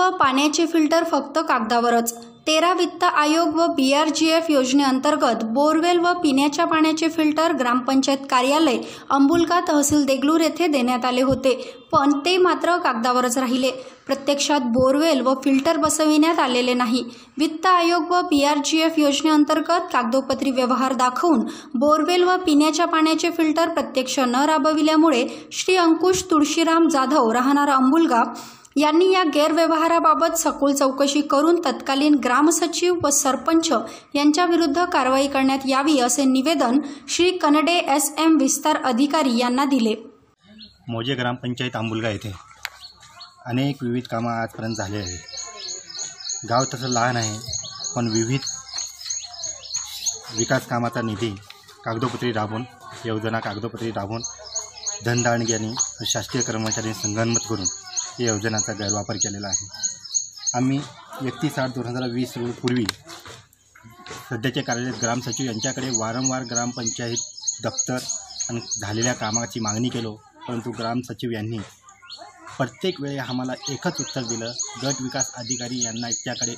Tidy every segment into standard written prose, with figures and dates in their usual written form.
व पाण्याचे फिल्टर फक्त कागदावरच। 13 वित्त आयोग व BRGF योजनेअंतर्गत बोरवेल व पिण्याच्या पाण्याचे फिल्टर ग्रामपंचायत कार्यालय अंबुलगा तहसील देगलूर येथे देण्यात आले होते, पण ते मात्र कागदावरच राहिले। प्रत्यक्षात बोरवेल व फिल्टर बसविण्यात आलेले नाही। वित्त आयोग व BRGF योजनेअंतर्गत कागदोपत्री व्यवहार दाखवून बोरवेल व पिण्याच्या पाण्याचे फिल्टर प्रत्यक्ष न राबविल्यामुळे श्री अंकुश तुळशीराम जाधव राहणार अंबुलगा यांनी या गैरव्यवहाराबाबत सखोल चौकशी करून तत्कालीन ग्रामसचिव व सरपंच यांच्या विरुद्ध कारवाई करण्यात यावी असे निवेदन श्री कनडे SM विस्तार अधिकारी यांना दिले। मोजे ग्रामपंचायत अंबुलगा येथे अनेक विविध कामं आजपर्यंत झाले आहे। गाव तसं लहान आहे, पण विविध विकास कामाचा निधी कागदोपत्री राबवून, योजना कागदोपत्री राबवून धनदानग्यांनी शासकीय कर्मचारी संगनमत करून या योजनाचा गैरवापर केलेला आहे। आम्ही 31/8/2020 पूर्वी सध्याचे कार्यरत ग्रामसचिव यांच्याकडे वारंवार ग्रामपंचायत दप्तर आणि झालेल्या कामाची मागणी केलो, परंतु ग्रामसचिव यांनी प्रत्येक वेळी आम्हाला एकच उत्तर दिलं, गट विकास अधिकारी यांना त्याकडे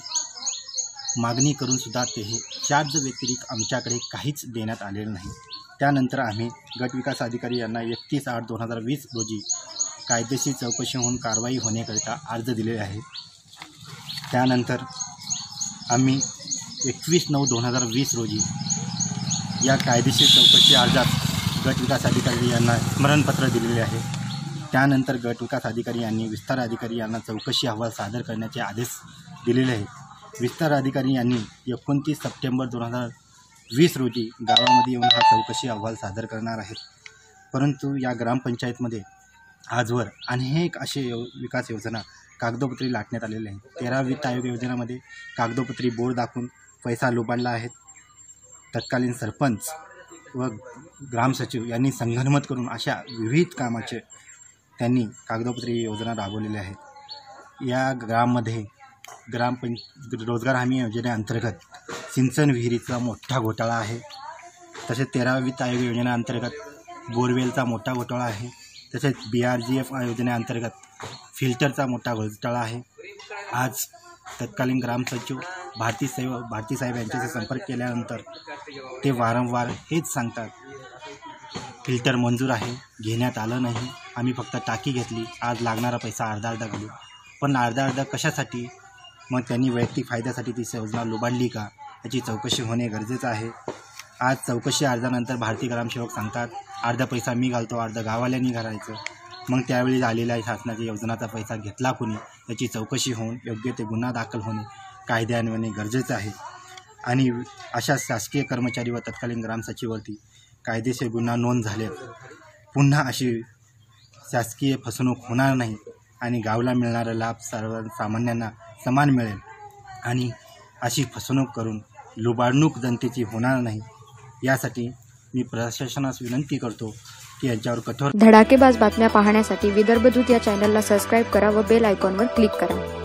मागणी करूनसुद्धा तेही चार्ज व्यतिरिक्त आमच्याकडे काहीच देण्यात आलेलं नाही। त्यानंतर आम्ही गट विकास अधिकारी यांना 31/8/2020 रोजी कायदेशीर चौकशी होऊन कारवाई होण्याकरिता अर्ज दिलेले आहे। त्यानंतर आम्ही 21/9/2020 रोजी या कायदेशीर चौकशी अर्जात गट विकास अधिकारी यांना स्मरणपत्र दिलेले आहे। त्यानंतर गट विकास अधिकारी यांनी विस्तार अधिकारी यांना चौकशी अहवाल सादर करण्याचे आदेश दिलेले आहेत। विस्तार अधिकारी यांनी 29 सप्टेंबर 2020 रोजी गावामध्ये येऊन हा चौकशी अहवाल सादर करणार आहेत, परंतु या ग्रामपंचायतमध्ये आजवर अनेक असे विकास योजना कागदोपत्री लाटण्यात आलेले आहेत। 13 वित्त आयोग योजनेमध्ये कागदोपत्री बोर्ड दाखवून पैसा लुबाडला आहे। तत्कालीन सरपंच व ग्रामसचिव यांनी संगनमत करून अशा विविध कामाचे त्यांनी कागदोपत्री योजना राबवलेल्या आहेत। या ग्राममध्ये रोजगार हमी योजनेअंतर्गत सिंचन विहिरीचा मोठा घोटाळा आहे। तसेच 13 वित्त आयोग योजनेअंतर्गत बोरवेलचा मोठा घोटाळा आहे। तसेच BRGF योजनेअंतर्गत फिल्टरचा मोठा घोटाळा आहे। आज तत्कालीन ग्रामसचिव भारती साहेब यांच्याशी संपर्क केल्यानंतर ते वारंवार हेच सांगतात, फिल्टर मंजूर आहे, घेण्यात आलं नाही, आम्ही फक्त टाकी घेतली, आज लागणारा पैसा अर्धा घालू। पण अर्धा कशासाठी? मग त्यांनी वैयक्तिक फायद्यासाठी ती योजना लुबाडली का, याची चौकशी होणे गरजेचं आहे। आज चौकशी अर्जानंतर भारतीय ग्रामसेवक सांगतात, अर्धा पैसा मी घालतो, अर्धा गावाल्यांनी घालायचं। मग त्यावेळी आलेल्या शासनाच्या योजनाचा पैसा घेतला कोणी, याची चौकशी होऊन योग्य ते गुन्हा दाखल होणे कायद्यान्वये गरजेचं आहे। आणि अशा शासकीय कर्मचारी व तत्कालीन ग्रामसचिववरती कायदेशीर गुन्हा नोंद झाले, पुन्हा अशी शासकीय फसवणूक होणार नाही आणि गावाला मिळणारा लाभ सर्वसामान्यांना समान मिळेल आणि अशी फसवणूक करून लुबाडणूक जनतेची होणार नाही, यासाठी मी प्रशासनास विनंती करतो की यांच्यावर कठोर धडाकेबाज बातम्या पाहण्यासाठी विदर्भ दूत या चॅनलला सबस्क्राईब करा व बेल आयकॉनवर क्लिक करा।